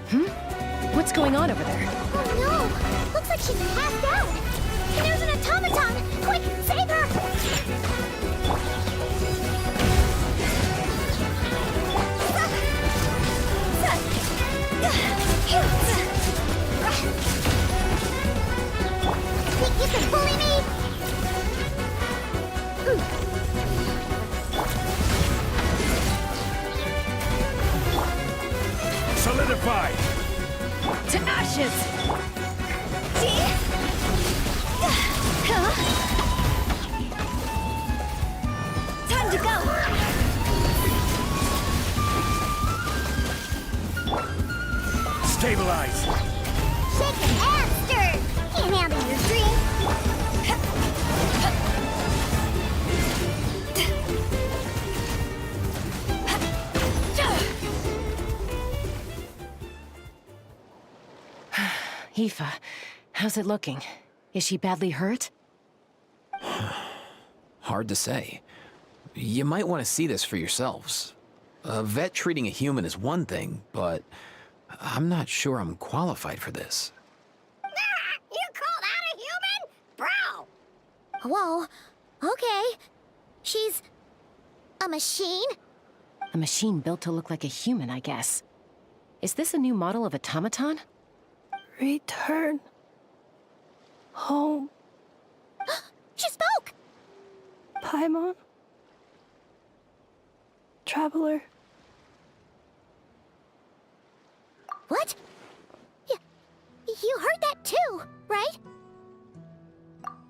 What's going on over there? Oh no! Looks like she's passed out! And there's an automaton! Quick, save her! You can bully me! Solidify! To ashes! Time to go! Stabilize! Shake and stir! Can't handle your dream! Aoife, how's it looking? Is she badly hurt? Hard to say. You might want to see this for yourselves. A vet treating a human is one thing, but I'm not sure I'm qualified for this. You call that a human? Bro! Whoa, okay. She's a machine? A machine built to look like a human, I guess. Is this a new model of automaton? Return home, She spoke! Paimon. Traveler. What? You heard that too, right?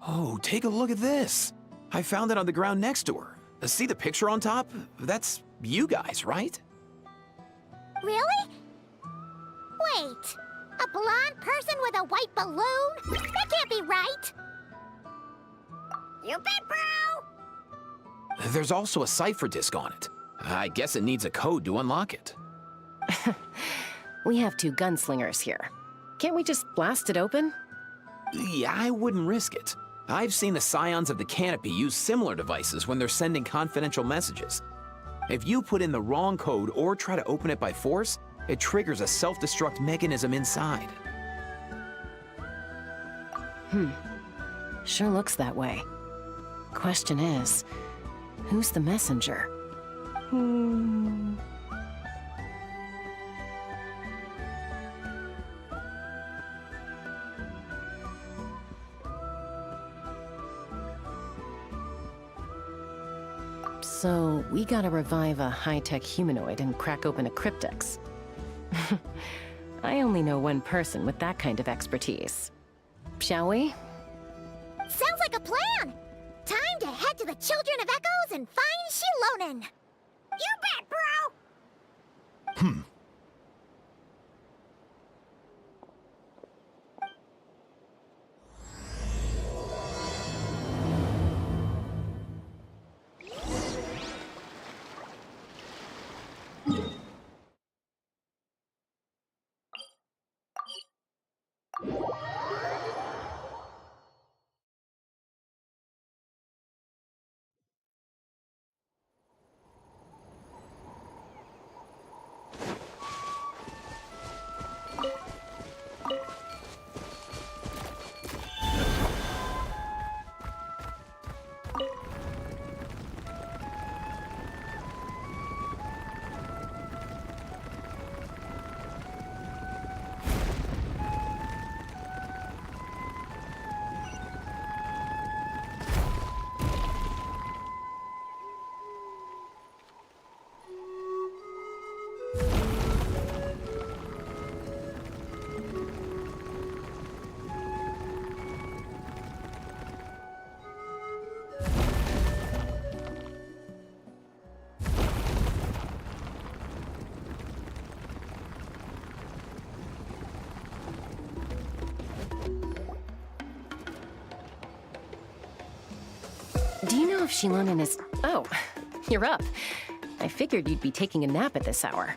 Oh, take a look at this. I found it on the ground next to her. See the picture on top? That's you guys, right? Really? Wait, a blonde person with a white balloon? That can't be right! You bet, bro! There's also a cipher disk on it. I guess it needs a code to unlock it. We have two gunslingers here. Can't we just blast it open? Yeah, I wouldn't risk it. I've seen the Scions of the Canopy use similar devices when they're sending confidential messages. If you put in the wrong code or try to open it by force, it triggers a self-destruct mechanism inside. Sure looks that way. Question is, who's the messenger? So, we gotta revive a high-tech humanoid and crack open a cryptex. I only know one person with that kind of expertise. Shall we? Sounds like a plan! Time to head to the Children of Echoes and find Shilonen! You bet, bro! Do you know if Shilonen is... Oh, you're up. I figured you'd be taking a nap at this hour.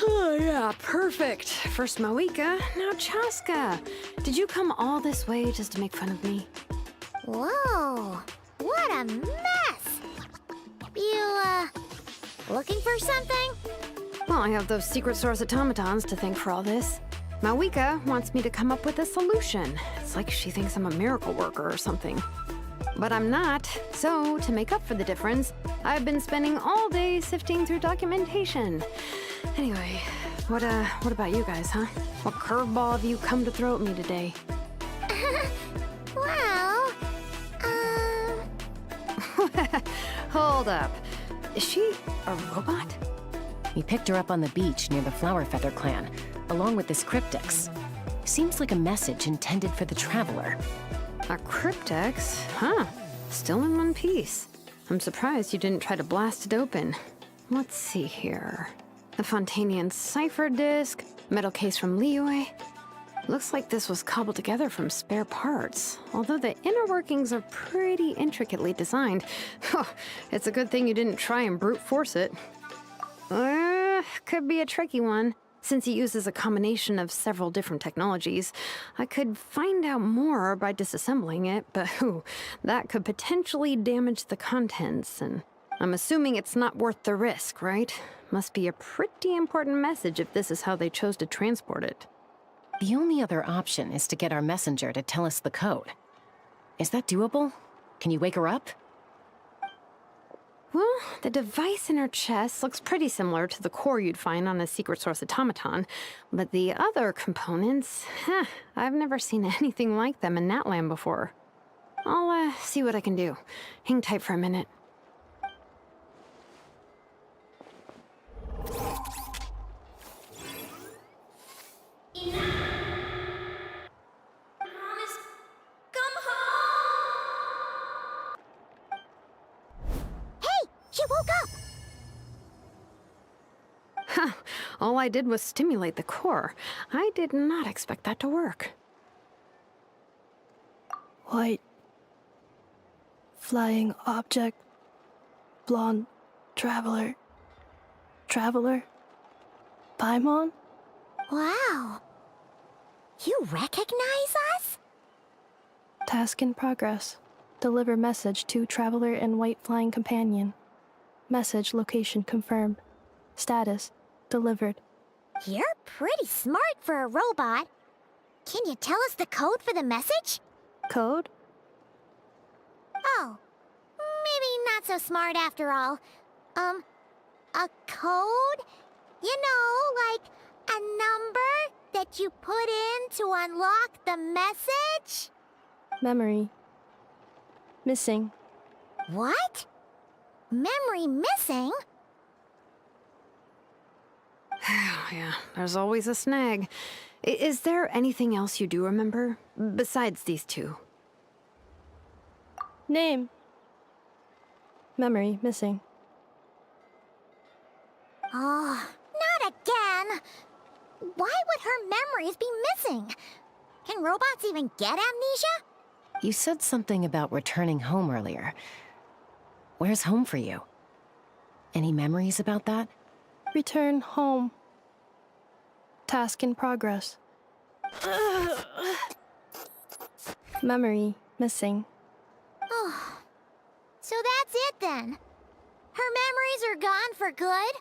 Oh, yeah, perfect. First Moika, now Chaska. Did you come all this way just to make fun of me? Whoa, what a mess! You, looking for something? Well, I have those secret source automatons to thank for all this. Mawika wants me to come up with a solution. It's like she thinks I'm a miracle worker or something. But I'm not, so to make up for the difference, I've been spending all day sifting through documentation. Anyway, what about you guys, huh? What curveball have you come to throw at me today? Well, Hold up. Is she a robot? We picked her up on the beach near the Flower Feather clan, along with this cryptix. Seems like a message intended for the Traveler. A cryptex? Huh. Still in one piece. I'm surprised you didn't try to blast it open. Let's see here. The Fontanian cipher disk, metal case from Liyue. Looks like this was cobbled together from spare parts, although the inner workings are pretty intricately designed. It's a good thing you didn't try and brute force it. Could be a tricky one. Since it uses a combination of several different technologies, I could find out more by disassembling it, but that could potentially damage the contents, and I'm assuming it's not worth the risk, right? Must be a pretty important message if this is how they chose to transport it. The only other option is to get our messenger to tell us the code. Is that doable? Can you wake her up? Well, the device in her chest looks pretty similar to the core you'd find on a secret source automaton, but the other components, I've never seen anything like them in Natlan before. I'll see what I can do. Hang tight for a minute. she woke up! All I did was stimulate the core. I did not expect that to work. White. Flying object. Blonde. Traveler. Traveler. Paimon? Wow. You recognize us? Task in progress. Deliver message to Traveler and White Flying Companion. Message location confirmed. Status delivered. You're pretty smart for a robot. Can you tell us the code for the message? Code? Oh, maybe not so smart after all. A code? You know, like a number that you put in to unlock the message? Memory. Missing. What? Memory missing? Yeah, there's always a snag. Is there anything else you do remember, besides these two? Name. Memory missing. Oh, not again! Why would her memories be missing? Can robots even get amnesia? You said something about returning home earlier. Where's home for you? Any memories about that? Return home. Task in progress. Memory missing. Oh, so that's it then. Her memories are gone for good?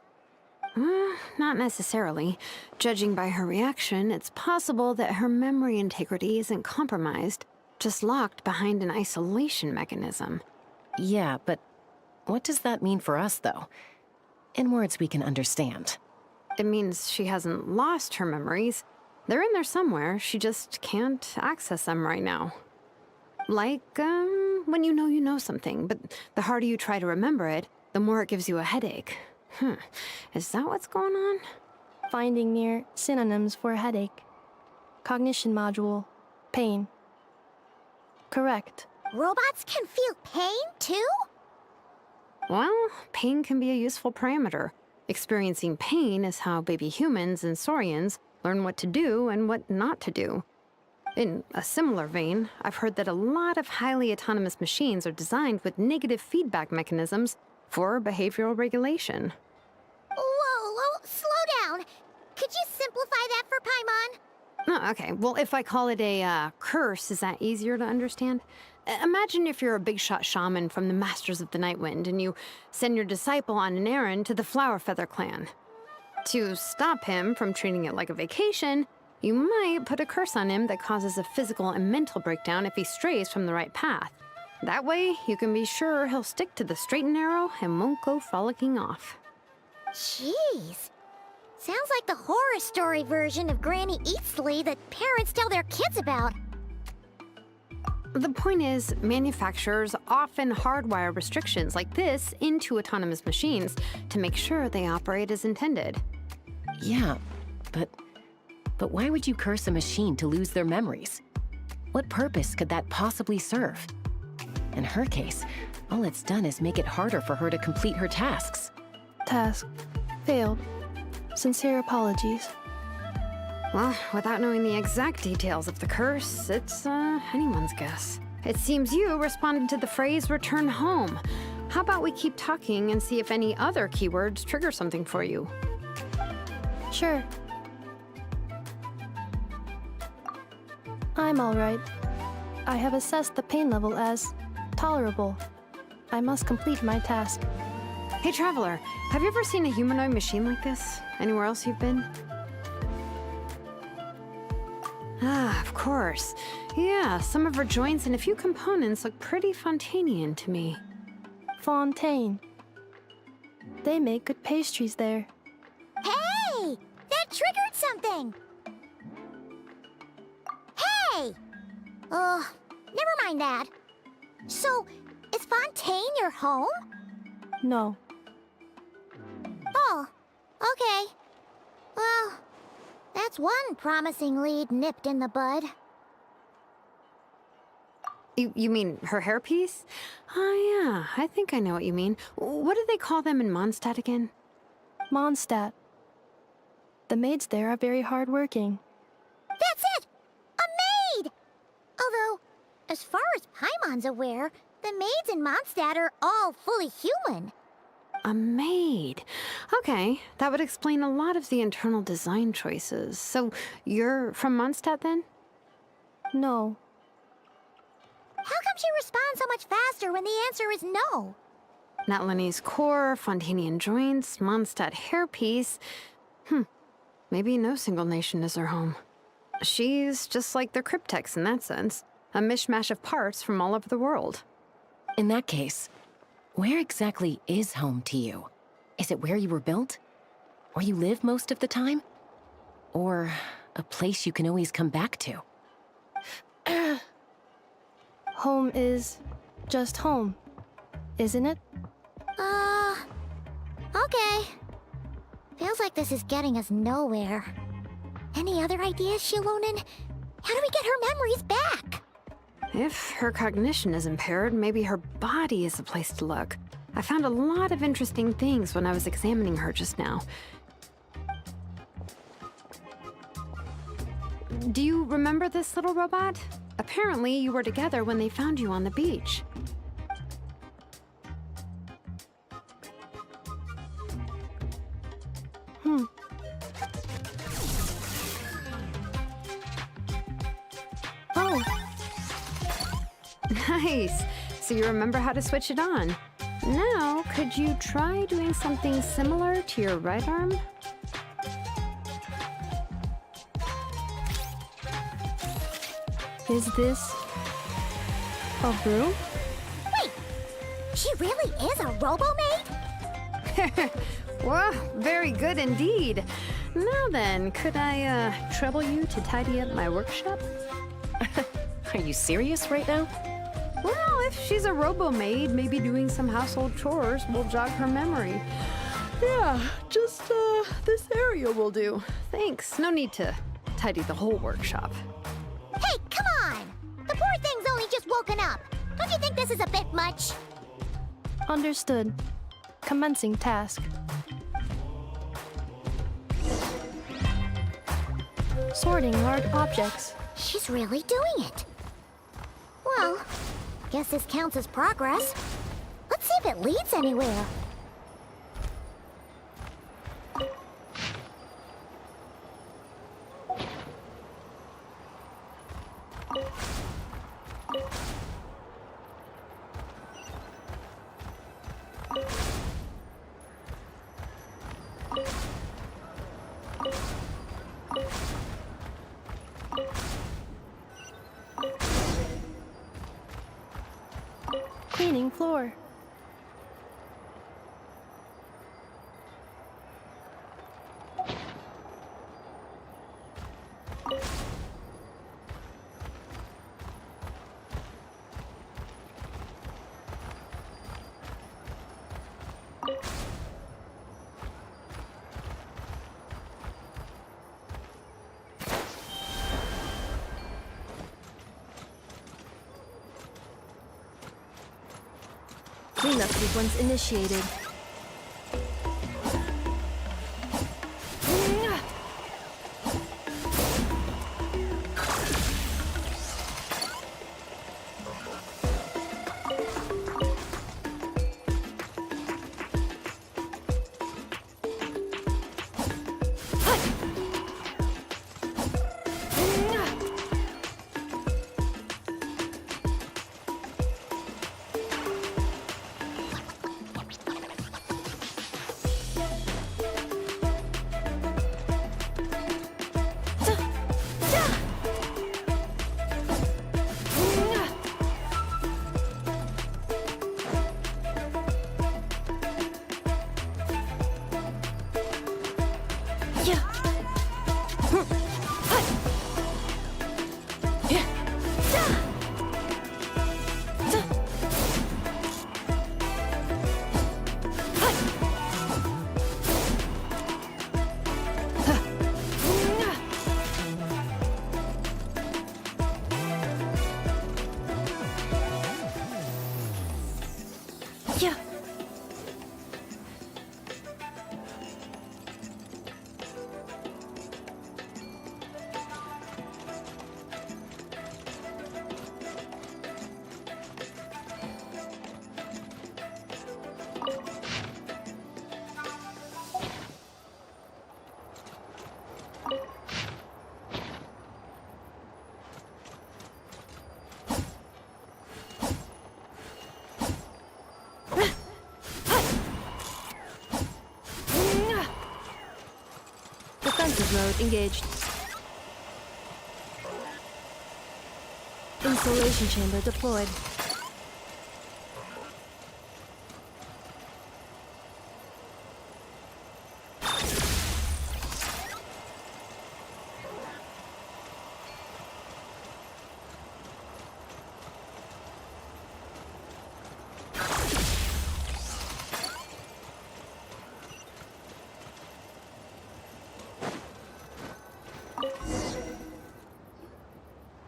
Not necessarily. Judging by her reaction, it's possible that her memory integrity isn't compromised, just locked behind an isolation mechanism. Yeah, but what does that mean for us, though? In words we can understand. It means she hasn't lost her memories. They're in there somewhere, she just can't access them right now. Like, when you know something, but the harder you try to remember it, the more it gives you a headache. Is that what's going on? Finding near synonyms for headache. Cognition module. Pain. Correct. Robots can feel pain, too? Well, pain can be a useful parameter. Experiencing pain is how baby humans and saurians learn what to do and what not to do. In a similar vein, I've heard that a lot of highly autonomous machines are designed with negative feedback mechanisms for behavioral regulation. Whoa, slow down. Could you simplify that for Paimon? Oh, okay, well, if I call it a curse, is that easier to understand? Imagine if you're a big shot shaman from the Masters of the Night Wind and you send your disciple on an errand to the Flower Feather clan. To stop him from treating it like a vacation, you might put a curse on him that causes a physical and mental breakdown if he strays from the right path. That way, you can be sure he'll stick to the straight and narrow and won't go frolicking off. Jeez. Sounds like the horror story version of Granny Eastly that parents tell their kids about. The point is, manufacturers often hardwire restrictions like this into autonomous machines to make sure they operate as intended. Yeah, but why would you curse a machine to lose their memories? What purpose could that possibly serve? In her case, all it's done is make it harder for her to complete her tasks. Task failed. Sincere apologies. Well, without knowing the exact details of the curse, it's anyone's guess. It seems you responded to the phrase return home. How about we keep talking and see if any other keywords trigger something for you? Sure. I'm all right. I have assessed the pain level as tolerable. I must complete my task. Hey, Traveler, have you ever seen a humanoid machine like this? Anywhere else you've been? Ah, of course. Yeah, some of her joints and a few components look pretty Fontanian to me. Fontaine. They make good pastries there. Hey! That triggered something! Hey! Never mind that. So, is Fontaine your home? No. Oh, okay. Well, that's one promising lead nipped in the bud. You mean her hairpiece? Oh, yeah, I think I know what you mean. What do they call them in Mondstadt again? Mondstadt. The maids there are very hardworking. That's it! A maid! Although, as far as Paimon's aware, the maids in Mondstadt are all fully human. A maid. Okay, that would explain a lot of the internal design choices. So, you're from Mondstadt then? No. How come she responds so much faster when the answer is no? Natlanese core, Fontanian joints, Mondstadt hairpiece. Maybe no single nation is her home. She's just like the Cryptex in that sense. A mishmash of parts from all over the world. In that case, where exactly is home to you? Is it where you were built? Where you live most of the time? Or a place you can always come back to? Home is just home, isn't it? Okay. Feels like this is getting us nowhere. Any other ideas, Shilonen? How do we get her memories back? If her cognition is impaired, maybe her body is the place to look. I found a lot of interesting things when I was examining her just now. Do you remember this little robot? Apparently, you were together when they found you on the beach. Oh, Nice. So you remember how to switch it on. Now, could you try doing something similar to your right arm? is this a broom? Wait! She really is a robo-maid? Well, very good indeed. Now then, could I trouble you to tidy up my workshop? Are you serious right now? Well, if she's a robo-maid, maybe doing some household chores will jog her memory. Yeah, just this area will do. Thanks. No need to tidy the whole workshop. Hey, come on! The poor thing's only just woken up. Don't you think this is a bit much? Understood. Commencing task. Sorting large objects. She's really doing it. Well, guess this counts as progress. Let's see if it leads anywhere. floor. Cleanup sequence initiated. Defensive mode engaged. Insulation chamber deployed.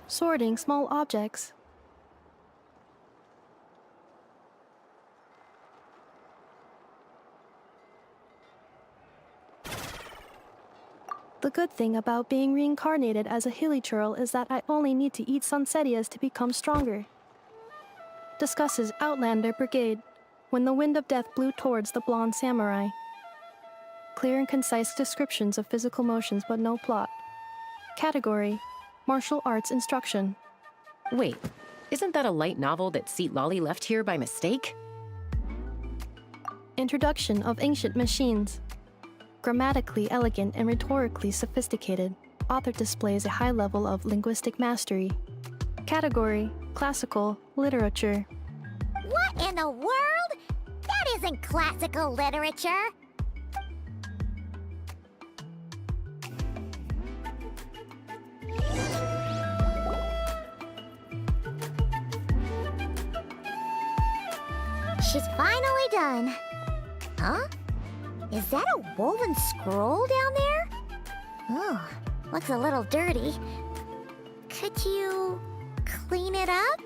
Sorting small objects. The good thing about being reincarnated as a hilly churl is that I only need to eat Sunsetias to become stronger. Discusses Outlander Brigade when the wind of death blew towards the blonde samurai. Clear and concise descriptions of physical motions but no plot. Category: Martial Arts Instruction. Wait, isn't that a light novel that Seat Lolly left here by mistake? Introduction of Ancient Machines. Grammatically elegant and rhetorically sophisticated, author displays a high level of linguistic mastery. Category: Classical Literature. What in the world? That isn't classical literature. She's finally done. Huh? Is that a woven scroll down there? Oh, looks a little dirty. Could you clean it up?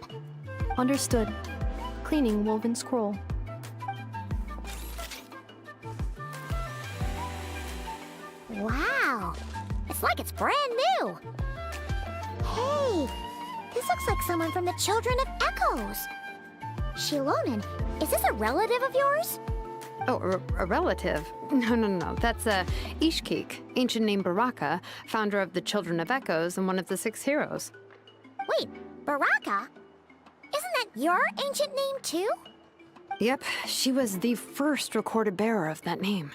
Understood. Cleaning woven scroll. Wow, it's like it's brand new. Hey, this looks like someone from the Children of Echoes. Shilonen, is this a relative of yours? Oh, a relative? No. That's Ishkik, ancient name Baraka, founder of the Children of Echoes and one of the 6 heroes. Wait, Baraka? Isn't that your ancient name too? Yep, she was the first recorded bearer of that name.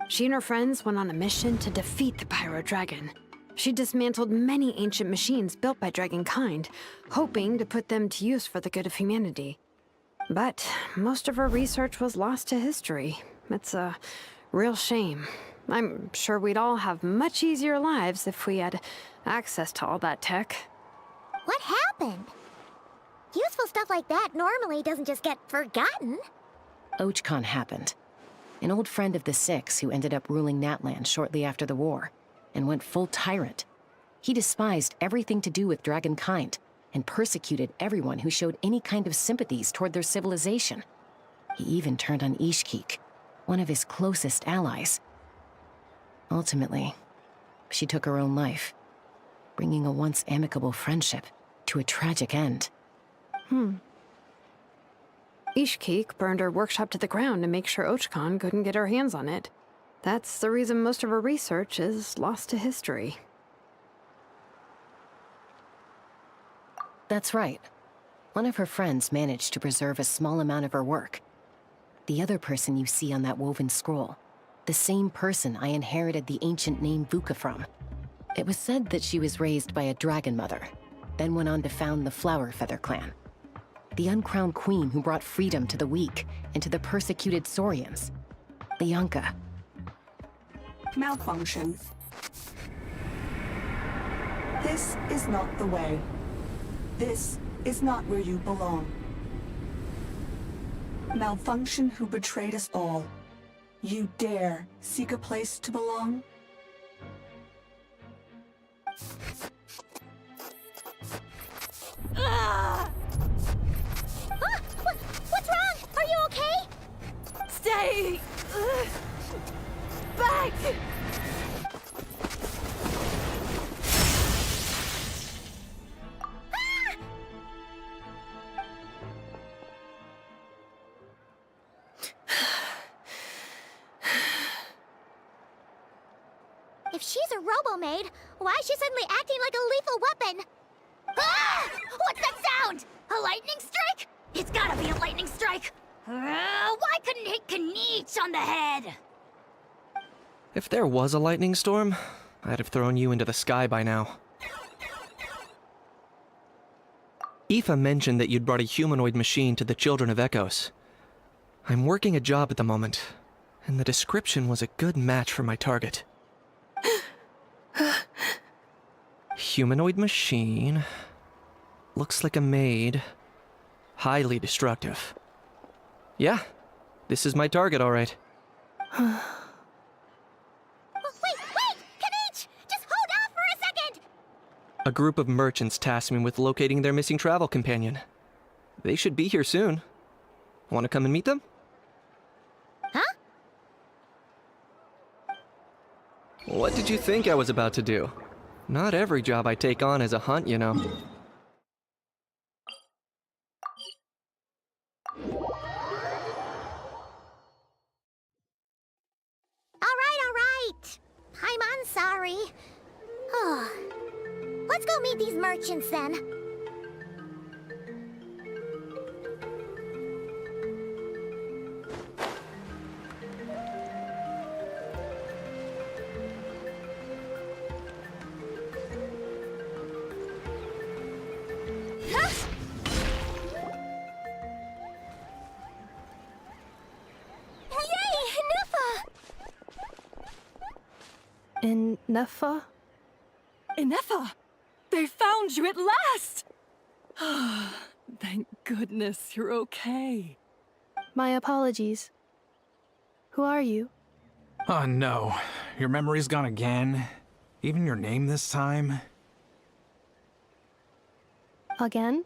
She and her friends went on a mission to defeat the Pyro Dragon. She dismantled many ancient machines built by Dragonkind, hoping to put them to use for the good of humanity. But most of her research was lost to history. It's a real shame. I'm sure we'd all have much easier lives if we had access to all that tech. What happened? Useful stuff like that normally doesn't just get forgotten. Ochcon happened. An old friend of the Six who ended up ruling Natlan shortly after the war, and went full tyrant. He despised everything to do with dragonkind, and persecuted everyone who showed any kind of sympathies toward their civilization. He even turned on Ishkik, one of his closest allies. Ultimately, she took her own life, bringing a once amicable friendship to a tragic end. Ishkik burned her workshop to the ground to make sure Ochcon couldn't get her hands on it. That's the reason most of her research is lost to history. That's right. One of her friends managed to preserve a small amount of her work. The other person you see on that woven scroll, the same person I inherited the ancient name Vuka from. It was said that she was raised by a dragon mother, then went on to found the Flower Feather clan. The uncrowned queen who brought freedom to the weak and to the persecuted Saurians. Lianka. Malfunction. This is not the way. This is not where you belong. Malfunction who betrayed us all. You dare seek a place to belong? What's wrong? Are you okay? Stay back! If she's a robo-maid, why is she suddenly acting like a lethal weapon? Ah! What's that sound? A lightning strike? It's gotta be a lightning strike! Why couldn't it hit Kniech on the head? If there was a lightning storm, I'd have thrown you into the sky by now. Aoife mentioned that you'd brought a humanoid machine to the Children of Echoes. I'm working a job at the moment, and the description was a good match for my target. Humanoid machine. Looks like a maid. Highly destructive. Yeah, this is my target, all right. Wait! Kniech! Just hold off for a second! A group of merchants tasked me with locating their missing travel companion. They should be here soon. Want to come and meet them? Huh? What did you think I was about to do? Not every job I take on is a hunt, you know. All right. I'm sorry. Let's go meet these merchants then. In Nefa? Inefa! They found you at last! Thank goodness you're okay. My apologies. Who are you? Oh no, your memory's gone again? Even your name this time? Again?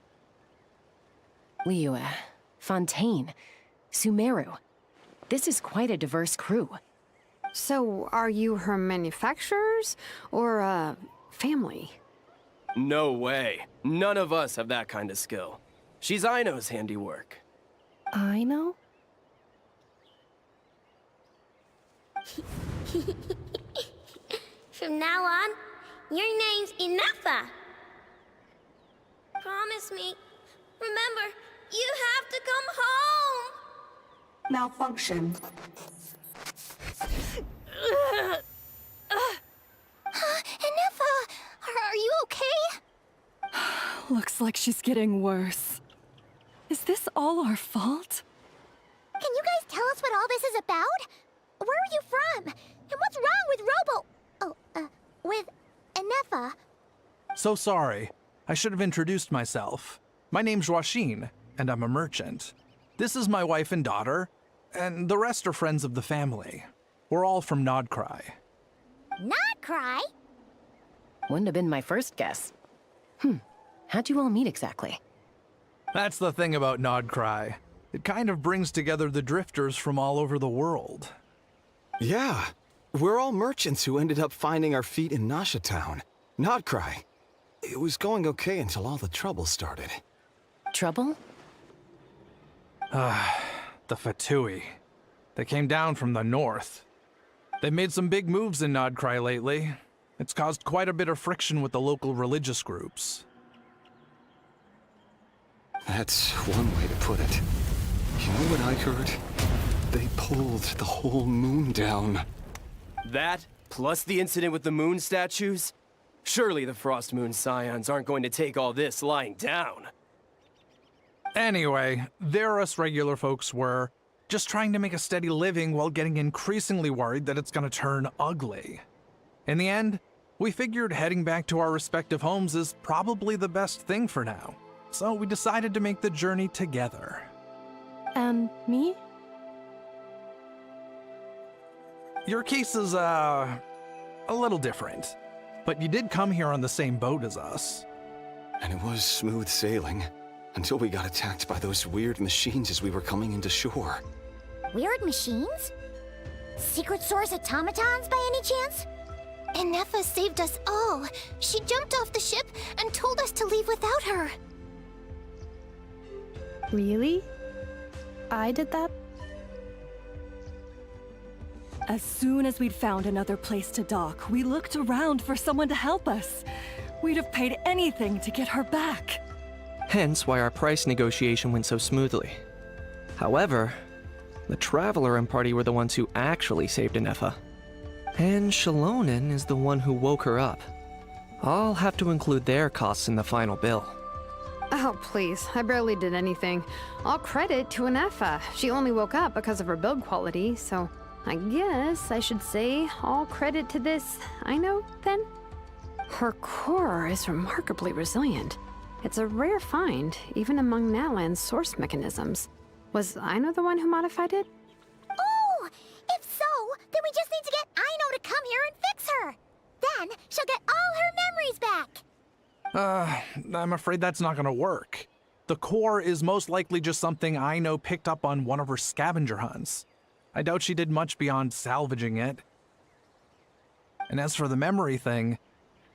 Liyue, Fontaine, Sumeru. This is quite a diverse crew. So, are you her manufacturers or family? No way. None of us have that kind of skill. She's Aino's handiwork. I know? From now on, your name's Inefa. Promise me. Remember, you have to come home. Malfunction. Inefa, are you okay? Looks like she's getting worse. Is Is this all our fault? Can you guys tell us what all this is about? Where are you from? And what's wrong with with Anefa? So sorry. I should have introduced myself. My name's Joachine, and I'm a merchant. This is my wife and daughter, and the rest are friends of the family. We're all from Nodcry. Not cry? Wouldn't have been my first guess. How'd you all meet exactly? That's the thing about Nodcry. It kind of brings together the drifters from all over the world. Yeah, we're all merchants who ended up finding our feet in Nasha Town. Nodcry. It was going okay until all the trouble started. Trouble? The Fatui. They came down from the north. They've made some big moves in Nodcry lately. It's caused quite a bit of friction with the local religious groups. That's one way to put it. You know what I heard? They pulled the whole moon down. That, plus the incident with the moon statues? Surely the Frost Moon Scions aren't going to take all this lying down. Anyway, there us regular folks were, just trying to make a steady living while getting increasingly worried that it's gonna turn ugly. In the end, we figured heading back to our respective homes is probably the best thing for now. So we decided to make the journey together. And me? Your case is, a little different. But you did come here on the same boat as us. And it was smooth sailing, until we got attacked by those weird machines as we were coming into shore. Weird machines? Secret Source automatons by any chance? Anefa saved us all. She jumped off the ship and told us to leave without her. Really? I did that? As soon as we'd found another place to dock, we looked around for someone to help us. We'd have paid anything to get her back. Hence why our price negotiation went so smoothly. However, the Traveler and party were the ones who actually saved Anefa. And Shalonen is the one who woke her up. I'll have to include their costs in the final bill. Oh, please. I barely did anything. All credit to Anefa. She only woke up because of her build quality, so I guess I should say all credit to this Aino, then? Her core is remarkably resilient. It's a rare find, even among Natlan's source mechanisms. Was Aino the one who modified it? Oh! If so, then we just need to get Aino to come here and fix her. Then she'll get all her memories back. I'm afraid that's not gonna work. The core is most likely just something Aino picked up on one of her scavenger hunts. I doubt she did much beyond salvaging it. And as for the memory thing,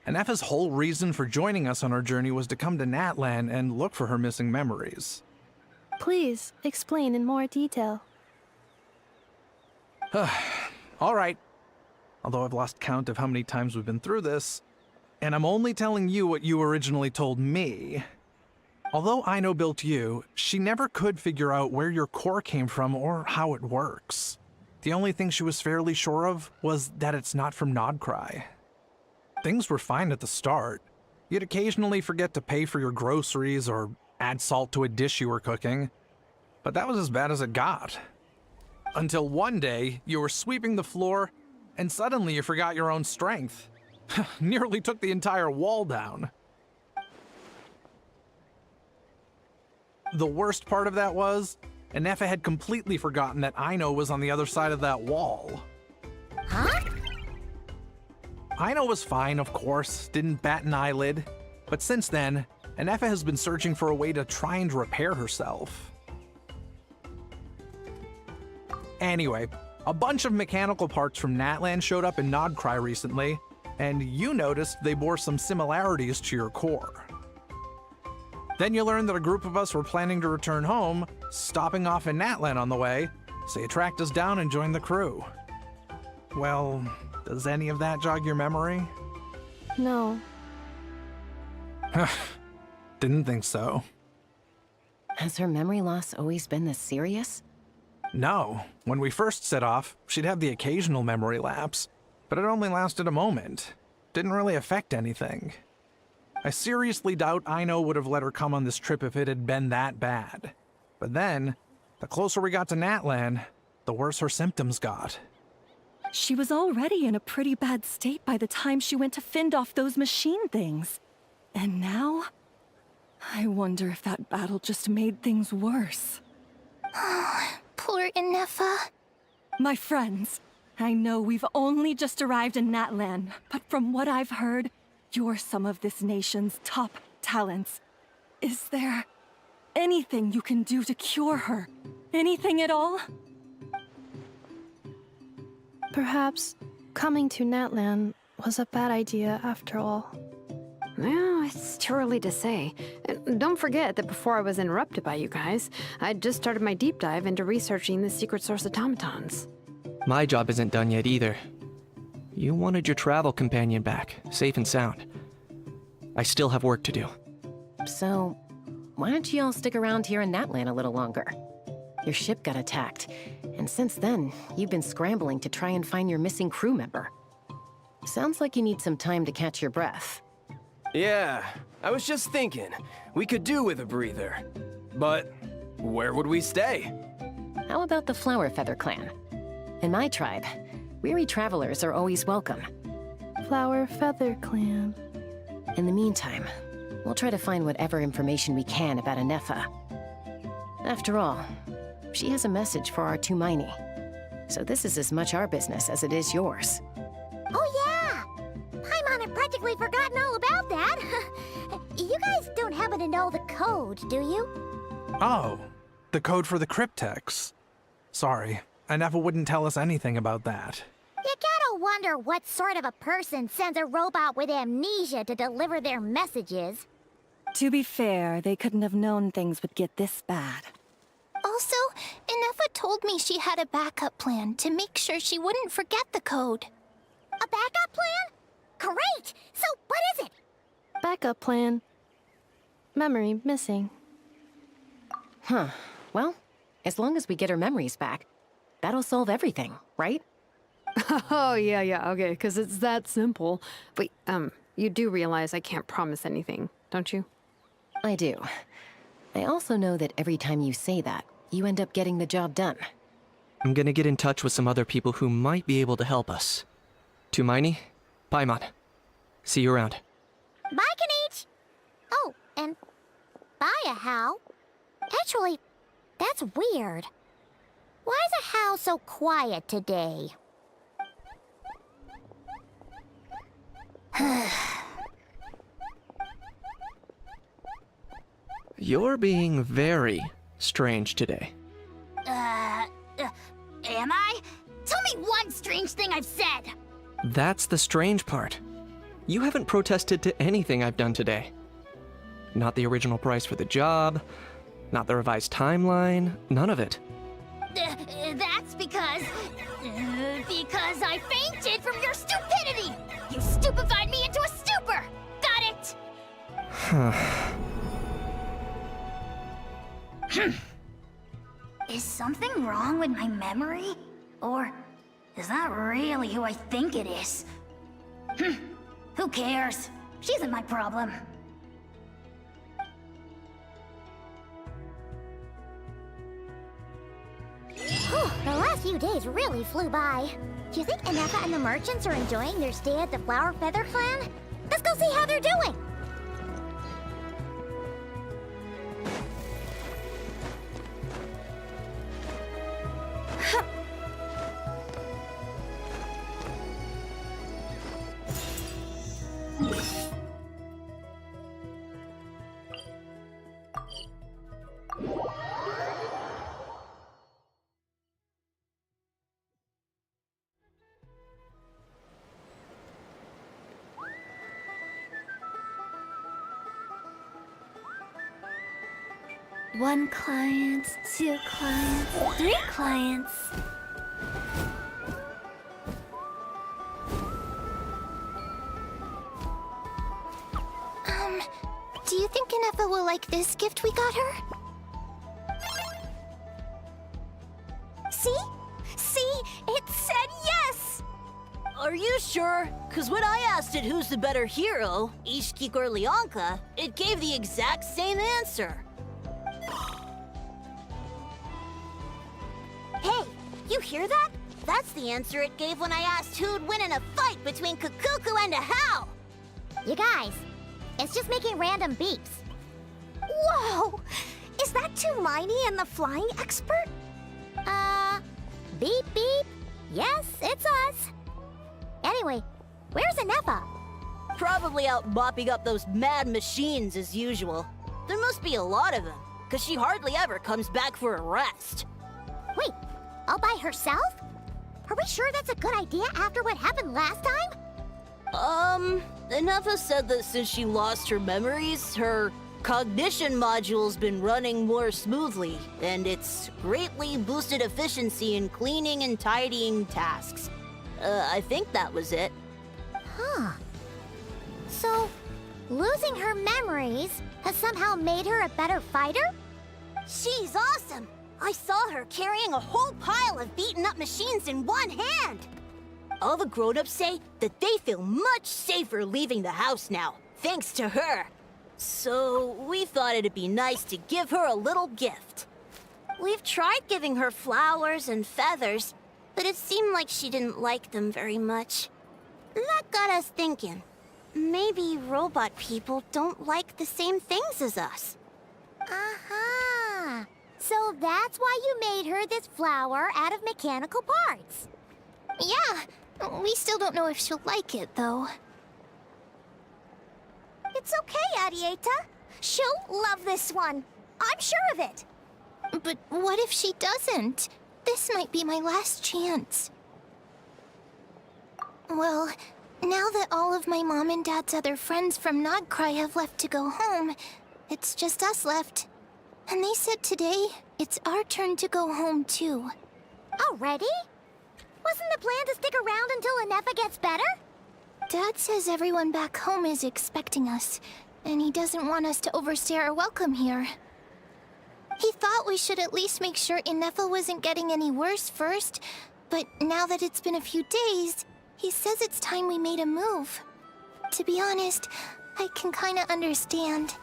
Anefa's whole reason for joining us on our journey was to come to Natlan and look for her missing memories. Please, explain in more detail. All right. Although I've lost count of how many times we've been through this, and I'm only telling you what you originally told me. Although Aino built you, she never could figure out where your core came from or how it works. The only thing she was fairly sure of was that it's not from Nodcry. Things were fine at the start. You'd occasionally forget to pay for your groceries or add salt to a dish you were cooking. But that was as bad as it got. Until one day, you were sweeping the floor, and suddenly you forgot your own strength. Nearly took the entire wall down. The worst part of that was, Anefa had completely forgotten that Aino was on the other side of that wall. Huh? Aino was fine, of course, didn't bat an eyelid. But since then, Anefa has been searching for a way to try and repair herself. Anyway, a bunch of mechanical parts from Natlan showed up in Nodcry recently, and you noticed they bore some similarities to your core. Then you learned that a group of us were planning to return home, stopping off in Natlan on the way, so you tracked us down and joined the crew. Well, does any of that jog your memory? No. Didn't think so. Has her memory loss always been this serious? No. When we first set off, she'd have the occasional memory lapse, but it only lasted a moment. Didn't really affect anything. I seriously doubt Aino would have let her come on this trip if it had been that bad. But then, the closer we got to Natlan, the worse her symptoms got. She was already in a pretty bad state by the time she went to fend off those machine things. And now? I wonder if that battle just made things worse. Poor Inefa. My friends, I know we've only just arrived in Natlan, but from what I've heard, you're some of this nation's top talents. Is there anything you can do to cure her? Anything at all? Perhaps coming to Natlan was a bad idea after all. Well, it's too early to say. And don't forget that before I was interrupted by you guys, I'd just started my deep dive into researching the secret source automatons. My job isn't done yet either. You wanted your travel companion back, safe and sound. I still have work to do. So, why don't you all stick around here in Natlan a little longer? Your ship got attacked, and since then, you've been scrambling to try and find your missing crew member. Sounds like you need some time to catch your breath. Yeah, I was just thinking, we could do with a breather. But where would we stay? How about the Flower Feather clan? In my tribe, weary travelers are always welcome. Flower Feather Clan. In the meantime, we'll try to find whatever information we can about Inefa. After all, she has a message for our Tumaini. So this is as much our business as it is yours. Oh yeah! Paimon had practically forgotten all about that. You guys don't happen to know the code, do you? Oh, the code for the cryptex. Sorry, Inefa wouldn't tell us anything about that. You gotta wonder what sort of a person sends a robot with amnesia to deliver their messages. To be fair, they couldn't have known things would get this bad. Also, Inefa told me she had a backup plan to make sure she wouldn't forget the code. A backup plan? Great! So, what is it? Backup plan. Memory missing. Huh. Well, as long as we get her memories back, that'll solve everything, right? Oh, yeah, okay, because it's that simple. But, you do realize I can't promise anything, don't you? I do. I also know that every time you say that, you end up getting the job done. I'm gonna get in touch with some other people who might be able to help us. Tumaini, Paimon. See you around. Bye, Kanich! Oh, and bye, a How. Actually, that's weird. Why is a How so quiet today? You're being very strange today. Am I? Tell me one strange thing I've said! That's the strange part. You haven't protested to anything I've done today. Not the original price for the job, not the revised timeline, none of it. That's because I fainted from your stupidity! You stupefied me into a stupor! Got it? Is something wrong with my memory? Or is that really who I think it is? Who cares? She isn't my problem. The last few days really flew by. Do you think Inefa and the merchants are enjoying their stay at the Flower Feather clan? Let's go see how they're doing! One client, two clients, three clients. Do you think Inefa will like this gift we got her? See? See? It said yes! Are you sure? Because when I asked it who's the better hero, Ishkik or Leonka, it gave the exact same answer. You hear that? That's the answer it gave when I asked who'd win in a fight between Kukuku and a How. You guys, it's just making random beeps. Whoa! Is that Hermione and the flying expert? Beep beep. Yes, it's us. Anyway, where's Anefa? Probably out mopping up those mad machines as usual. There must be a lot of them, because she hardly ever comes back for a rest. Wait, all by herself? Are we sure that's a good idea after what happened last time? Anefa said that since she lost her memories, her cognition module's been running more smoothly, and it's greatly boosted efficiency in cleaning and tidying tasks. I think that was it. Huh. So, losing her memories has somehow made her a better fighter? She's awesome! I saw her carrying a whole pile of beaten-up machines in one hand! All the grown-ups say that they feel much safer leaving the house now, thanks to her. So, we thought it'd be nice to give her a little gift. We've tried giving her flowers and feathers, but it seemed like she didn't like them very much. That got us thinking. Maybe robot people don't like the same things as us. Aha! So that's why you made her this flower out of mechanical parts. Yeah, we still don't know if she'll like it, though. It's okay, Arieta. She'll love this one. I'm sure of it. But what if she doesn't? This might be my last chance. Well, now that all of my mom and dad's other friends from Nodcry have left to go home, it's just us left. And they said today, it's our turn to go home too. Already? Wasn't the plan to stick around until Anefa gets better? Dad says everyone back home is expecting us, and he doesn't want us to overstay our welcome here. He thought we should at least make sure Anefa wasn't getting any worse first, but now that it's been a few days, he says it's time we made a move. To be honest, I can kinda understand.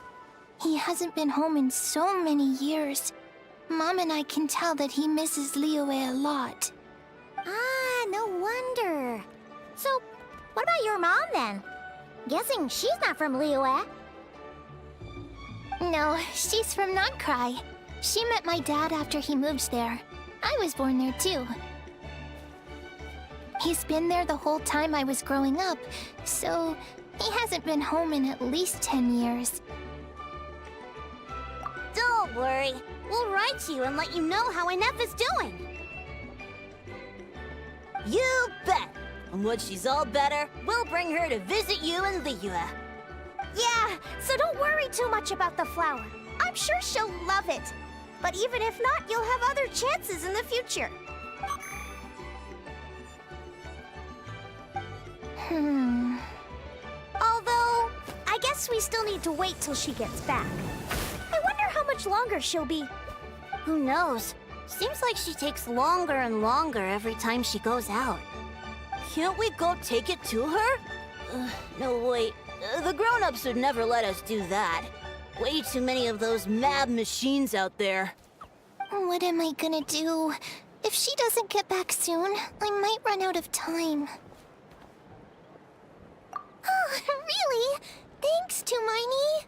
He hasn't been home in so many years. Mom and I can tell that he misses Liyue a lot. Ah, no wonder. So, what about your mom then? Guessing she's not from Liyue. No, she's from Nodcry. She met my dad after he moved there. I was born there too. He's been there the whole time I was growing up, so he hasn't been home in at least 10 years. Don't worry. We'll write you and let you know how Anefa's doing. You bet! And when she's all better, we'll bring her to visit you in Liyue. Yeah, so don't worry too much about the flower. I'm sure she'll love it. But even if not, you'll have other chances in the future. Although, I guess we still need to wait till she gets back. I wonder how much longer she'll be. Who knows? Seems like she takes longer and longer every time she goes out. Can't we go take it to her? No, wait. The grown-ups would never let us do that. Way too many of those mad machines out there. What am I gonna do? If she doesn't get back soon, I might run out of time. Oh, really? Thanks, Hermione.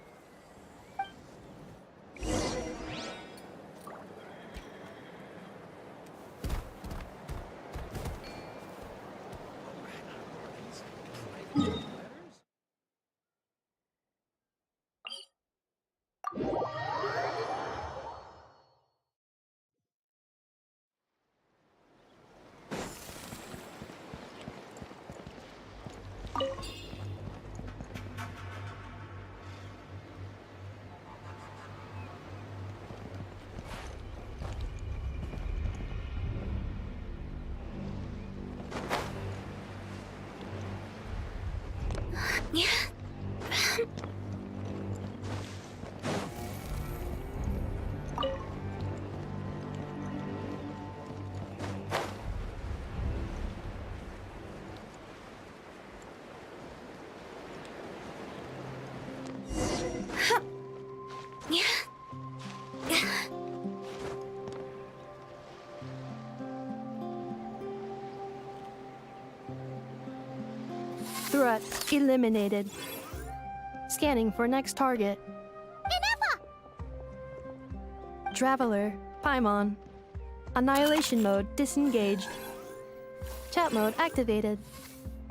Threat eliminated. Scanning for next target. Inepa! Traveler, Paimon. Annihilation mode disengaged. Chat mode activated.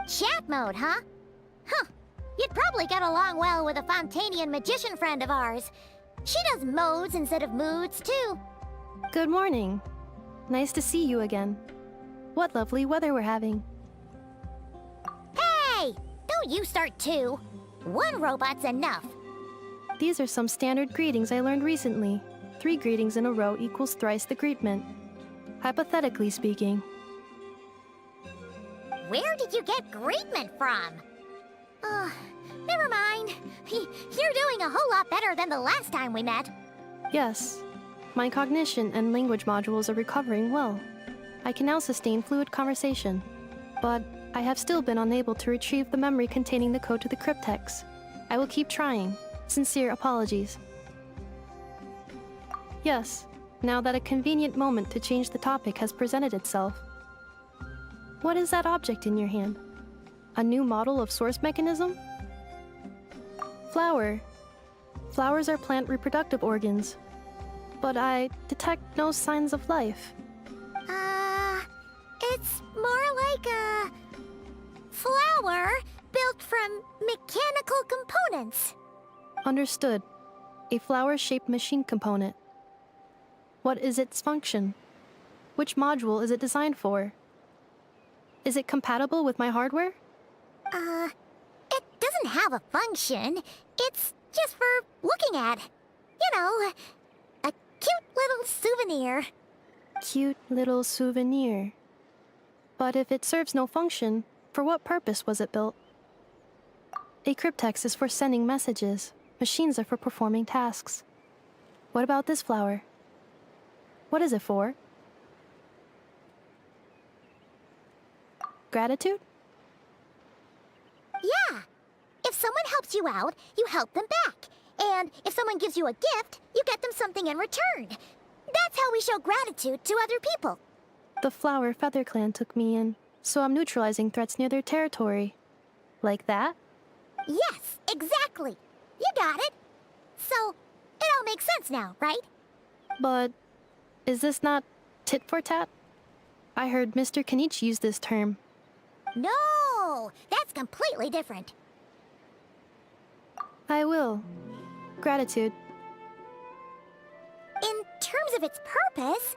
Chat mode, huh? Huh. You'd probably get along well with a Fontanian magician friend of ours. She does modes instead of moods, too. Good morning. Nice to see you again. What lovely weather we're having. Hey! Don't you start too. One robot's enough. These are some standard greetings I learned recently. 3 greetings in a row equals thrice the greetment. Hypothetically speaking. Where did you get greetment from? Never mind. You're doing a whole lot better than the last time we met. Yes. My cognition and language modules are recovering well. I can now sustain fluid conversation. But I have still been unable to retrieve the memory containing the code to the cryptex. I will keep trying. Sincere apologies. Yes, now that a convenient moment to change the topic has presented itself. What is that object in your hand? A new model of source mechanism? Flower. Flowers are plant reproductive organs. But I detect no signs of life. It's more like a flower built from mechanical components. Understood. A flower-shaped machine component. What is its function? Which module is it designed for? Is it compatible with my hardware? It doesn't have a function. It's just for looking at. You know, a cute little souvenir. Cute little souvenir. But if it serves no function, for what purpose was it built? A cryptex is for sending messages. Machines are for performing tasks. What about this flower? What is it for? Gratitude? Yeah. If someone helps you out, you help them back. And if someone gives you a gift, you get them something in return. That's how we show gratitude to other people. The Flower Feather Clan took me in, so I'm neutralizing threats near their territory. Like that? Yes, exactly. You got it. So, it all makes sense now, right? But is this not tit for tat? I heard Mr. Kenichi use this term. No, that's completely different. I will. Gratitude. In terms of its purpose,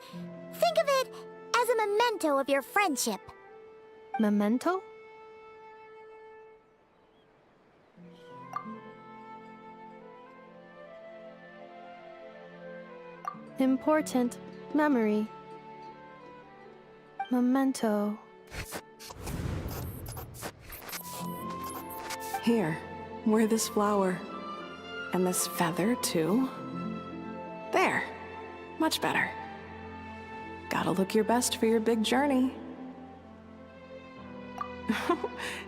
think of it as a memento of your friendship. Memento? Important memory. Memento. Here, wear this flower. And this feather, too. There. Much better. Gotta look your best for your big journey.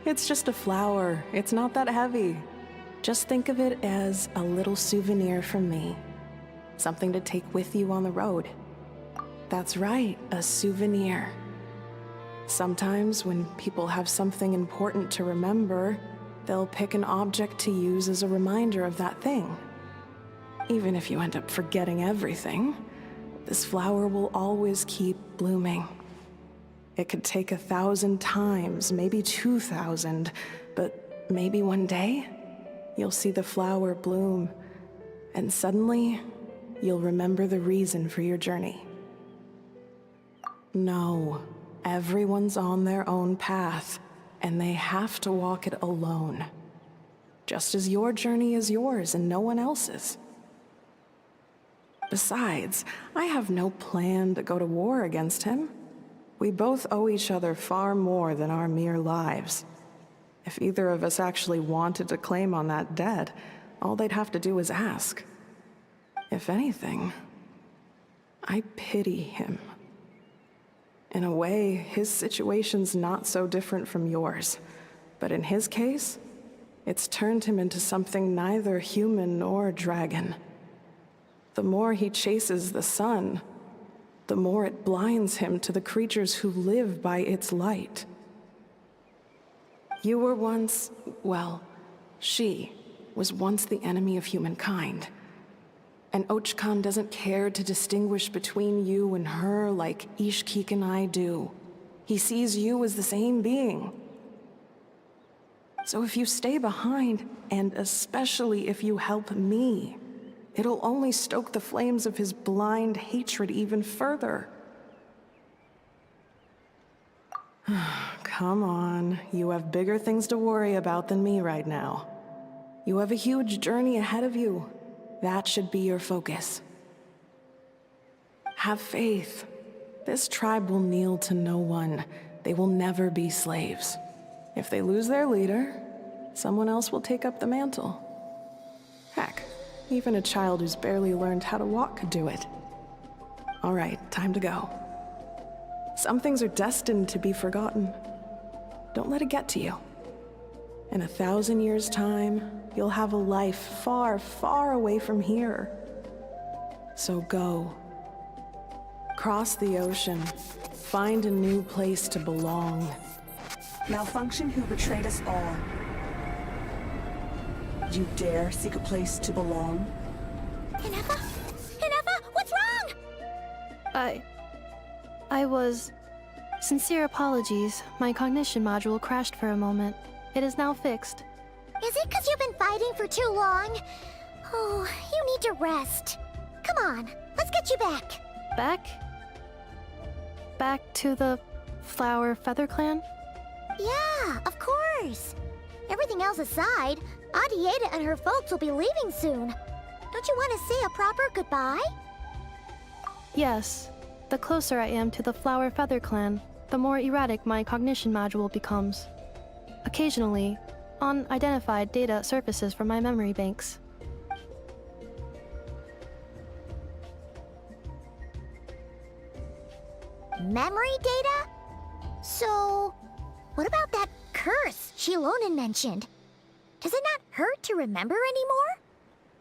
It's just a flower. It's not that heavy. Just think of it as a little souvenir from me. Something to take with you on the road. That's right, a souvenir. Sometimes when people have something important to remember, they'll pick an object to use as a reminder of that thing. Even if you end up forgetting everything, this flower will always keep blooming. It could take 1,000 times, maybe 2,000, but maybe one day, you'll see the flower bloom, and suddenly, you'll remember the reason for your journey. No, everyone's on their own path, and they have to walk it alone. Just as your journey is yours and no one else's. Besides, I have no plan to go to war against him. We both owe each other far more than our mere lives. If either of us actually wanted to claim on that debt, all they'd have to do is ask. If anything, I pity him. In a way, his situation's not so different from yours. But in his case, it's turned him into something neither human nor dragon. The more he chases the sun, the more it blinds him to the creatures who live by its light. You were once, well, she was once the enemy of humankind. And Ochkan doesn't care to distinguish between you and her like Ishkik and I do. He sees you as the same being. So if you stay behind, and especially if you help me, it'll only stoke the flames of his blind hatred even further. Come on, you have bigger things to worry about than me right now. You have a huge journey ahead of you. That should be your focus. Have faith. This tribe will kneel to no one. They will never be slaves. If they lose their leader, someone else will take up the mantle. Heck, even a child who's barely learned how to walk could do it. All right, time to go. Some things are destined to be forgotten. Don't let it get to you. In 1,000 years' time, you'll have a life far, far away from here. So go. Cross the ocean. Find a new place to belong. Malfunction who betrayed us all. You dare seek a place to belong? Inefa? Inefa, what's wrong? I was... Sincere apologies. My cognition module crashed for a moment. It is now fixed. Is it because you've been fighting for too long? Oh, you need to rest. Come on, let's get you back. Back? Back to the Flower Feather Clan? Yeah, of course. Everything else aside, Adieta and her folks will be leaving soon. Don't you want to say a proper goodbye? Yes. The closer I am to the Flower Feather Clan, the more erratic my cognition module becomes. Occasionally, unidentified data surfaces from my memory banks. Memory data? So, what about that curse Shilonen mentioned? Does it not hurt to remember anymore?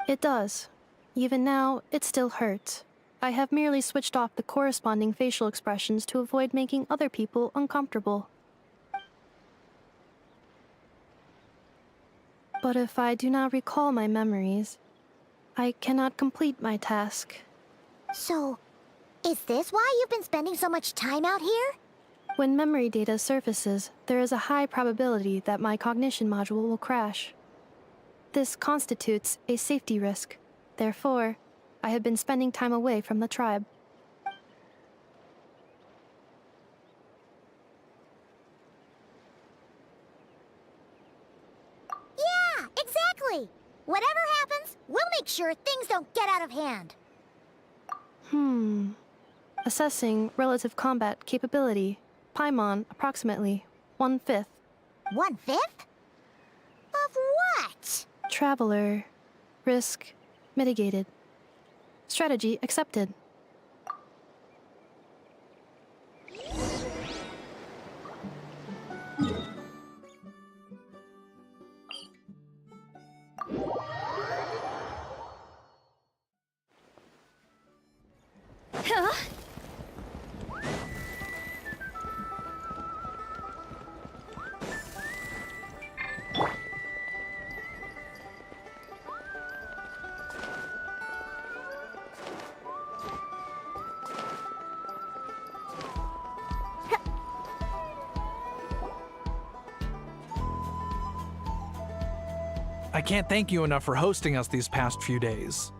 It does. Even now, it still hurts. I have merely switched off the corresponding facial expressions to avoid making other people uncomfortable. But if I do not recall my memories, I cannot complete my task. So, is this why you've been spending so much time out here? When memory data surfaces, there is a high probability that my cognition module will crash. This constitutes a safety risk. Therefore, I have been spending time away from the tribe. Yeah, exactly! Whatever happens, we'll make sure things don't get out of hand. Assessing relative combat capability. Paimon, approximately 1/5. 1/5? Of what? Traveler. Risk mitigated. Strategy accepted. Huh? I can't thank you enough for hosting us these past few days.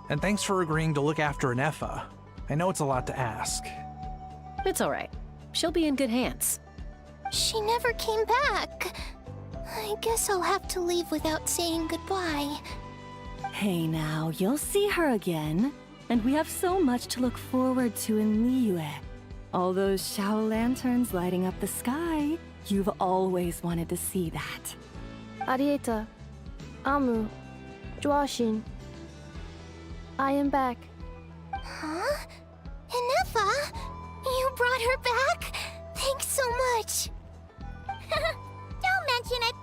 And thanks for agreeing to look after Inefa. I know it's a lot to ask. It's all right. She'll be in good hands. She never came back. I guess I'll have to leave without saying goodbye. Hey now, you'll see her again. And we have so much to look forward to in Liyue. All those Shao lanterns lighting up the sky. You've always wanted to see that. Arieta. Amu. Joashin. I am back. Huh? Inefa? You brought her back? Thanks so much. Don't mention it.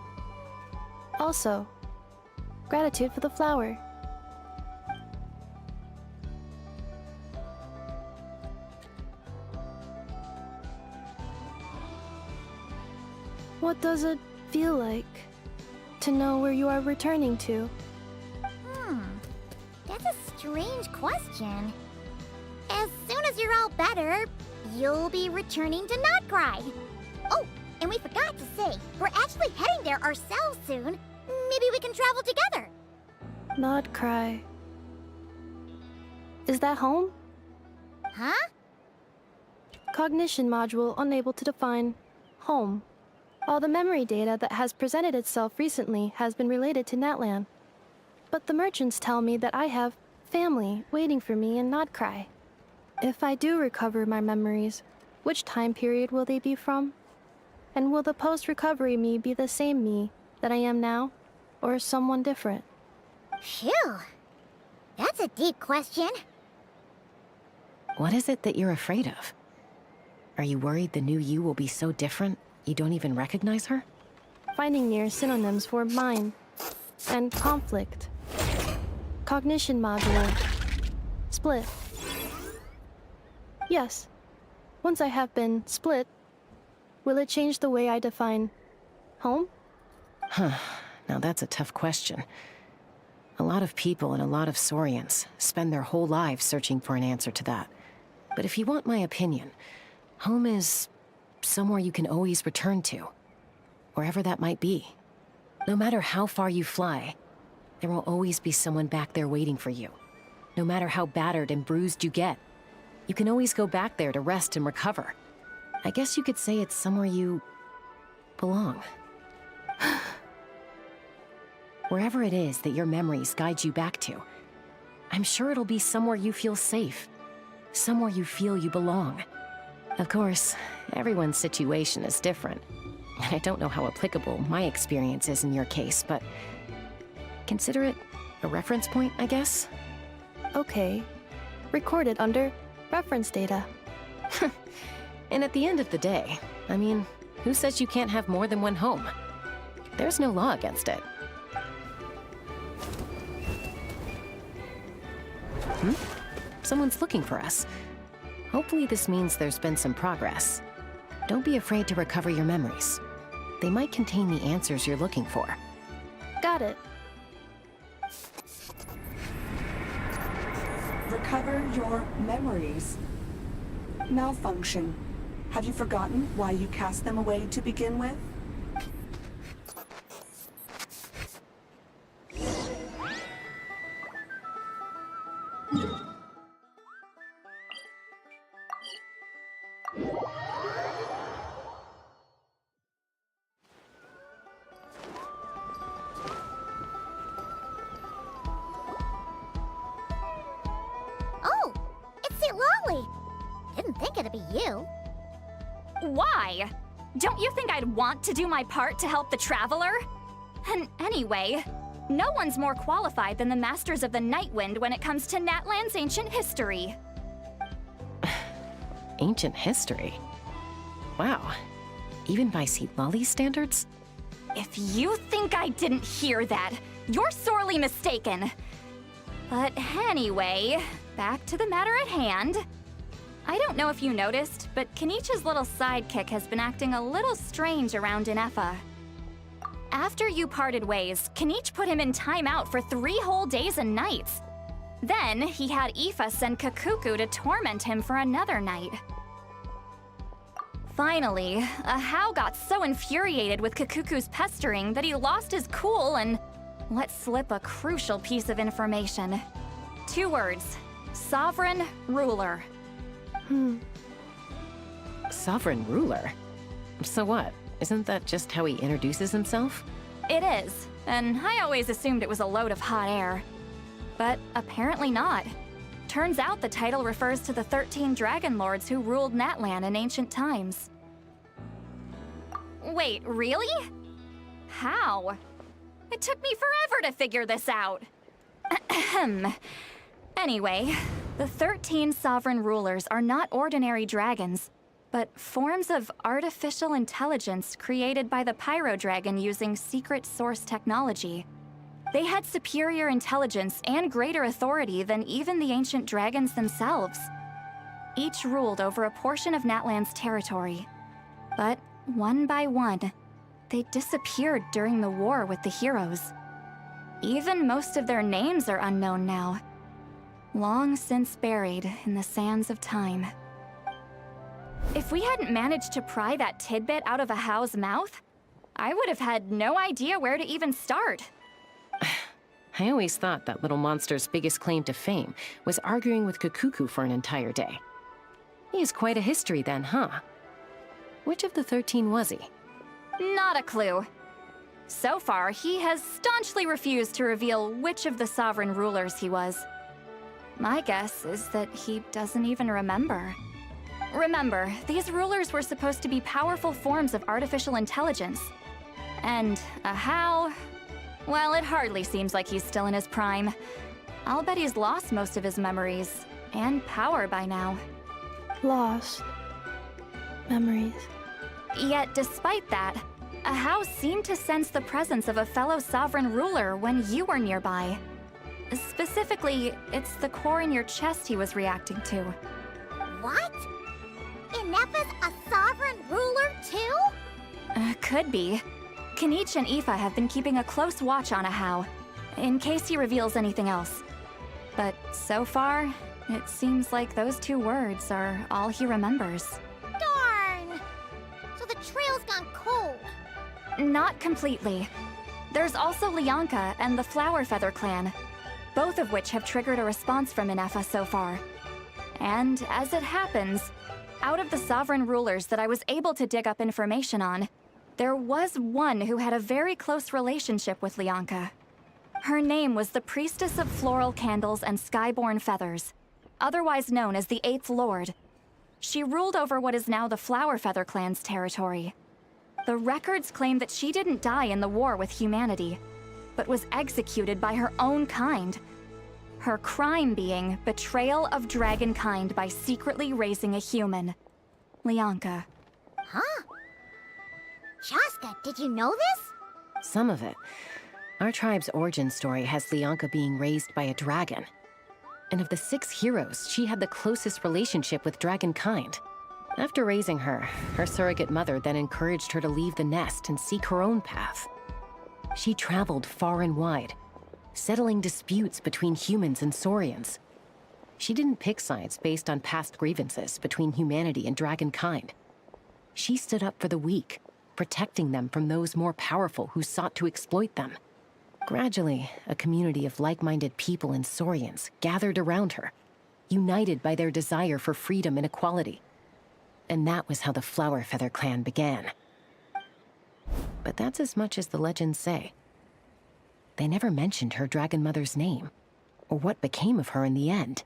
Also, gratitude for the flower. What does a feel like to know where you are returning to? That's a strange question. As soon as you're all better, you'll be returning to Notcry. Oh, and we forgot to say, we're actually heading there ourselves soon. Maybe we can travel together. Notcry. Is that home? Huh? Cognition module unable to define home. All the memory data that has presented itself recently has been related to Natlan. But the merchants tell me that I have family waiting for me in Notcry. If I do recover my memories, which time period will they be from? And will the post-recovery me be the same me that I am now, or someone different? Phew. That's a deep question. What is it that you're afraid of? Are you worried the new you will be so different you don't even recognize her? Finding near synonyms for mind and conflict. Cognition module. Split. Yes. Once I have been split, will it change the way I define home? Now that's a tough question. A lot of people and a lot of Saurians spend their whole lives searching for an answer to that. But if you want my opinion, home is somewhere you can always return to, wherever that might be. No matter how far you fly, there will always be someone back there waiting for you. No matter how battered and bruised you get, you can always go back there to rest and recover. I guess you could say it's somewhere you belong. Wherever it is that your memories guide you back to, I'm sure it'll be somewhere you feel safe, somewhere you feel you belong. Of course, everyone's situation is different, and I don't know how applicable my experience is in your case, but consider it a reference point, I guess? Okay. Recorded under reference data. And at the end of the day, I mean, who says you can't have more than one home? There's no law against it. Someone's looking for us. Hopefully this means there's been some progress. Don't be afraid to recover your memories. They might contain the answers you're looking for. Got it. Recover your memories. Malfunction. Have you forgotten why you cast them away to begin with? Oh, it's St. Lolly. Didn't think it'd be you. Why? Don't you think I'd want to do my part to help the Traveler? And anyway, no one's more qualified than the Masters of the Nightwind when it comes to Natlan's ancient history. Ancient history? Wow. Even by St. Lolly's standards? If you think I didn't hear that, you're sorely mistaken. But anyway, back to the matter at hand. I don't know if you noticed, but Kenichi's little sidekick has been acting a little strange around Inefa. After you parted ways, Kenich put him in timeout for 3 whole days and nights. Then he had Aoife send Kakuku to torment him for another night. Finally, Ahau got so infuriated with Kakuku's pestering that he lost his cool and let slip a crucial piece of information. 2 words: Sovereign Ruler. Sovereign ruler? So what? Isn't that just how he introduces himself? It is, and I always assumed it was a load of hot air. But apparently not. Turns out the title refers to the 13 Dragon Lords who ruled Natlan in ancient times. Wait, really? How? It took me forever to figure this out. Ahem. Anyway, the 13 sovereign rulers are not ordinary dragons, but forms of artificial intelligence created by the Pyro Dragon using secret source technology. They had superior intelligence and greater authority than even the ancient dragons themselves. Each ruled over a portion of Natlan's territory. But one by one, they disappeared during the war with the heroes. Even most of their names are unknown now. Long since buried in the sands of time. If we hadn't managed to pry that tidbit out of Ahau's mouth, I would have had no idea where to even start. I always thought that little monster's biggest claim to fame was arguing with Kakuku for an entire day. He has quite a history then, huh? Which of the 13 was he? Not a clue. So far, he has staunchly refused to reveal which of the sovereign rulers he was. My guess is that he doesn't even remember. Remember, these rulers were supposed to be powerful forms of artificial intelligence. And Ahau, well, it hardly seems like he's still in his prime. I'll bet he's lost most of his memories and power by now. Lost. Memories. Yet, despite that, Ahau seemed to sense the presence of a fellow sovereign ruler when you were nearby. Specifically, it's the core in your chest he was reacting to. What? Ineppa's a sovereign ruler too? Could be. Kanich and Aoife have been keeping a close watch on Ahau, in case he reveals anything else. But so far, it seems like those 2 words are all he remembers. Darn! So the trail's gone cold. Not completely. There's also Lianka and the Flower Feather clan, both of which have triggered a response from Ineppa so far. And as it happens, out of the sovereign rulers that I was able to dig up information on, there was one who had a very close relationship with Lianka. Her name was the Priestess of Floral Candles and Skyborn Feathers, otherwise known as the 8th Lord. She ruled over what is now the Flower Feather clan's territory. The records claim that she didn't die in the war with humanity, but was executed by her own kind. Her crime being betrayal of dragonkind by secretly raising a human. Lianka. Huh? Shaska, did you know this? Some of it. Our tribe's origin story has Lianka being raised by a dragon. And of the 6 heroes, she had the closest relationship with dragonkind. After raising her, her surrogate mother then encouraged her to leave the nest and seek her own path. She traveled far and wide, settling disputes between humans and Saurians. She didn't pick sides based on past grievances between humanity and dragonkind. She stood up for the weak, protecting them from those more powerful who sought to exploit them. Gradually, a community of like-minded people and Saurians gathered around her, united by their desire for freedom and equality. And that was how the Flower Feather clan began. But that's as much as the legends say. They never mentioned her dragon mother's name, or what became of her in the end.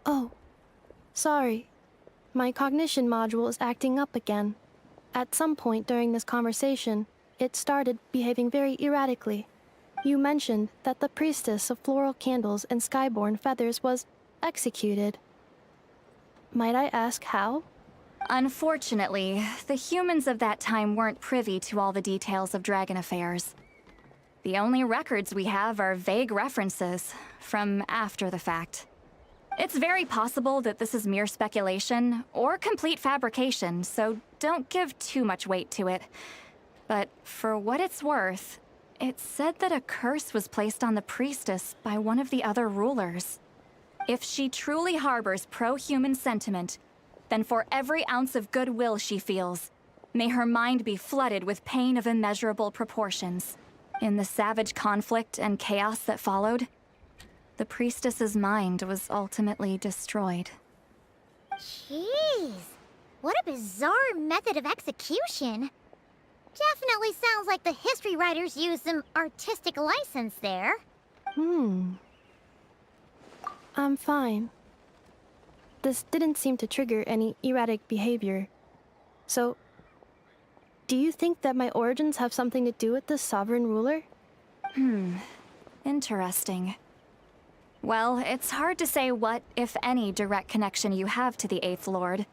Oh, sorry. My cognition module is acting up again. At some point during this conversation, it started behaving very erratically. You mentioned that the Priestess of Floral Candles and Skyborn Feathers was executed. Might I ask how? Unfortunately, the humans of that time weren't privy to all the details of dragon affairs. The only records we have are vague references from after the fact. It's very possible that this is mere speculation or complete fabrication, so don't give too much weight to it. But for what it's worth, it's said that a curse was placed on the priestess by one of the other rulers. If she truly harbors pro-human sentiment, then for every ounce of goodwill she feels, may her mind be flooded with pain of immeasurable proportions. In the savage conflict and chaos that followed, the priestess's mind was ultimately destroyed. Jeez, what a bizarre method of execution. Definitely sounds like the history writers used some artistic license there. I'm fine. This didn't seem to trigger any erratic behavior. So, do you think that my origins have something to do with this sovereign ruler? Interesting. Well, it's hard to say what, if any, direct connection you have to the 8th Lord.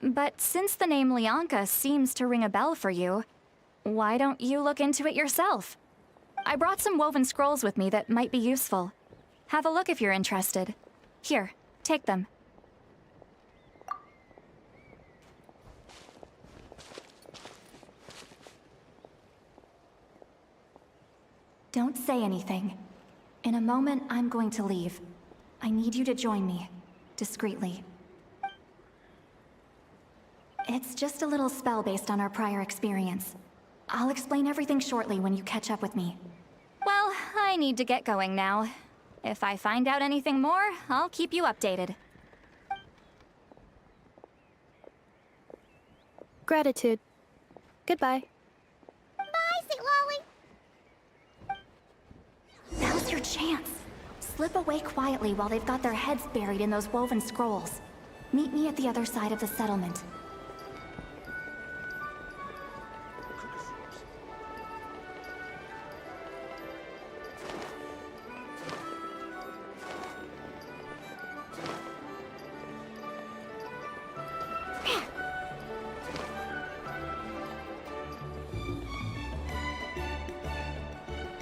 But since the name Lianka seems to ring a bell for you, why don't you look into it yourself? I brought some woven scrolls with me that might be useful. Have a look if you're interested. Here, take them. Don't say anything. In a moment, I'm going to leave. I need you to join me, discreetly. It's just a little spell based on our prior experience. I'll explain everything shortly when you catch up with me. Well, I need to get going now. If I find out anything more, I'll keep you updated. Gratitude. Goodbye. Bye, St. Lolly. Now's your chance. Slip away quietly while they've got their heads buried in those woven scrolls. Meet me at the other side of the settlement.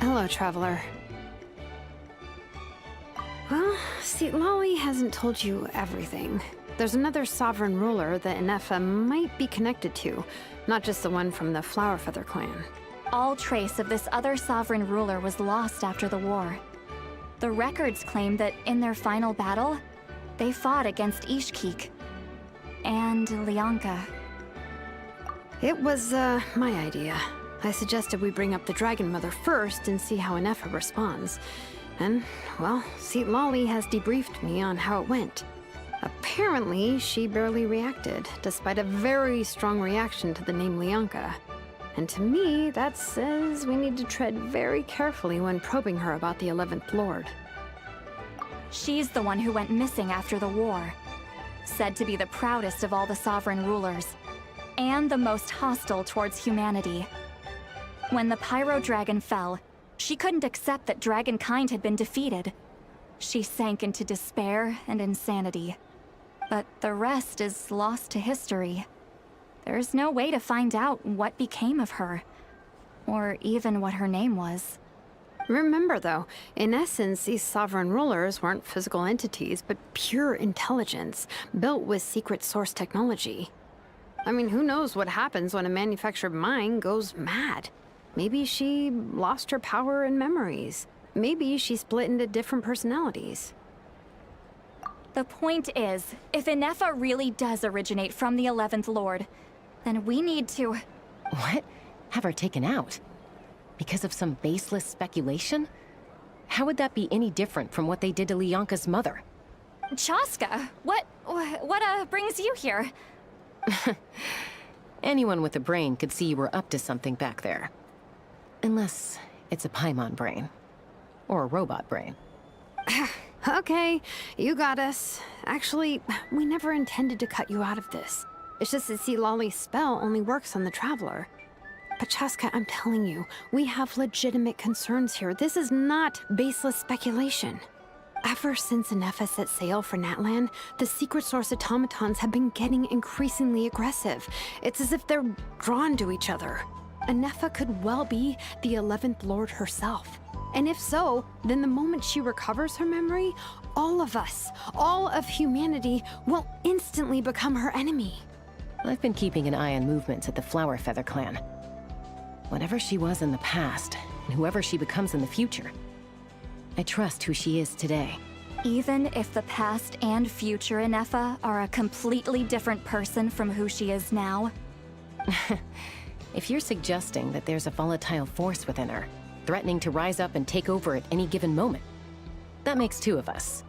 Hello, Traveler. Well, see, Lolly hasn't told you everything. There's another sovereign ruler that Inefa might be connected to, not just the one from the Flowerfeather clan. All trace of this other sovereign ruler was lost after the war. The records claim that in their final battle, they fought against Ishkik and Lianka. It was, my idea. I suggested we bring up the Dragon Mother first and see how Inefa responds. And, well, Seat Lolly has debriefed me on how it went. Apparently, she barely reacted, despite a very strong reaction to the name Lianka. And to me, that says we need to tread very carefully when probing her about the 11th Lord. She's the one who went missing after the war. Said to be the proudest of all the sovereign rulers, and the most hostile towards humanity. When the Pyro Dragon fell, she couldn't accept that dragonkind had been defeated. She sank into despair and insanity. But the rest is lost to history. There's no way to find out what became of her, or even what her name was. Remember, though, in essence, these sovereign rulers weren't physical entities, but pure intelligence, built with secret source technology. I mean, who knows what happens when a manufactured mind goes mad? Maybe she lost her power and memories. Maybe she split into different personalities. The point is, if Inefa really does originate from the 11th Lord, then we need to... What? Have her taken out? Because of some baseless speculation? How would that be any different from what they did to Lianka's mother? Chaska, what brings you here? Anyone with a brain could see you were up to something back there. Unless it's a Paimon brain. Or a robot brain. Okay, you got us. Actually, we never intended to cut you out of this. It's just that Lolly's spell only works on the Traveler. But Chaska, I'm telling you, we have legitimate concerns here. This is not baseless speculation. Ever since Inefa set sail for Natlan, the secret source automatons have been getting increasingly aggressive. It's as if they're drawn to each other. Inefa could well be the 11th Lord herself. And if so, then the moment she recovers her memory, all of us, all of humanity, will instantly become her enemy. I've been keeping an eye on movements at the Flowerfeather clan. Whatever she was in the past, and whoever she becomes in the future, I trust who she is today. Even if the past and future Inefa are a completely different person from who she is now? If you're suggesting that there's a volatile force within her, threatening to rise up and take over at any given moment, that makes two of us.